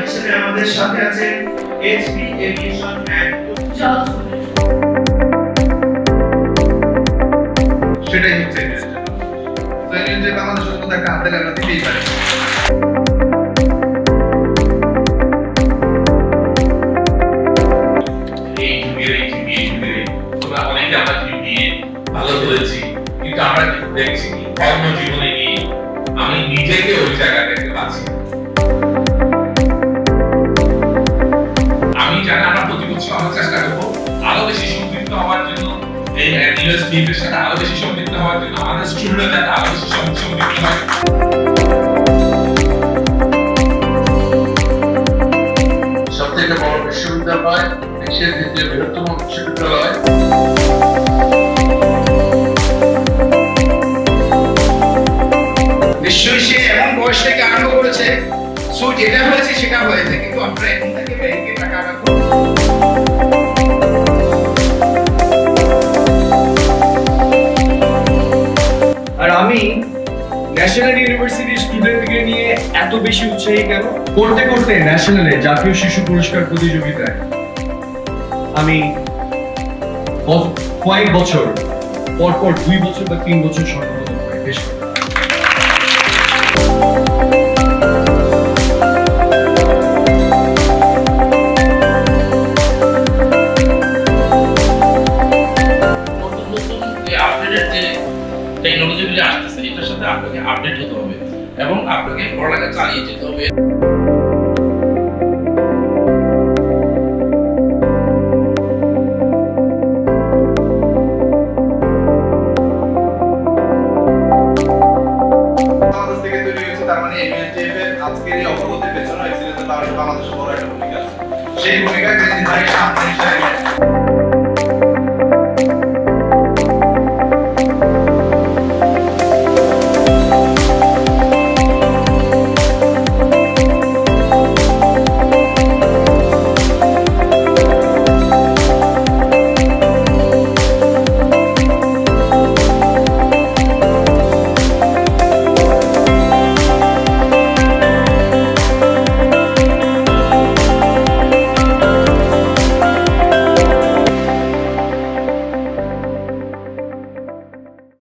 হিসেবে আমাদের সাথে আছে এইচপি এভিয়েশন এন্ড সেটাই হচ্ছে যে আমাদের শুধু একটা হাতে লাগা দিতেই পারে। ভালো করেছি, কিন্তু আমরা দেখছি কি কর্মজীবনে গিয়ে আমি নিজেকে ওই জায়গা দেখতে পাচ্ছি। আমি জানি আমরা প্রতি বছর আমার চেষ্টা করবো আরো বেশি সম্পৃক্ত হওয়ার জন্য, এই ইউএসবির সাথে আরো বেশি সম্পৃক্ত হওয়ার জন্য, আমাদের স্টুডেন্টরা আরো বেশি সম্পৃক্ত হয়। সবথেকে বড় বিশ্ববিদ্যালয়, দেশের দ্বিতীয় বৃহত্তম বিশ্ববিদ্যালয়। নিশ্চয়ই সে এমন বয়স থেকে আরম্ভ করেছে, সো যেটা হয়েছে সেটা হয়েছে, কিন্তু আপনারা এখন থেকে ব্যাংকে টাকা রাখুন। আর আমি ন্যাশনাল ইউনিভার্সিটির স্টুডেন্টকে নিয়ে এত বেশি উৎসাহী কেন? করতে করতে ন্যাশনালে জাতীয় শিশু পুরস্কার প্রতিযোগিতায় আমি কয়েক বছর পরপর 2 বছর বা 3 বছর স্বর্ণপদক পাই। বেশ টেকনোলজিগুলি আসতেছে, এটার সাথে আপনাকে আপডেট হতে হবে এবং আপনাকে পড়ালেখা চালিয়ে যেতে হবে। বাংলাদেশ থেকে তৈরি হয়েছে, তার মানে এমএলটিএফ এর আজকের এই অগ্রগতির পেছনে এক্সিলেন্সের বাংলাদেশের বড় একটা ভূমিকা আছে। সেই ভূমিকাকে সামনে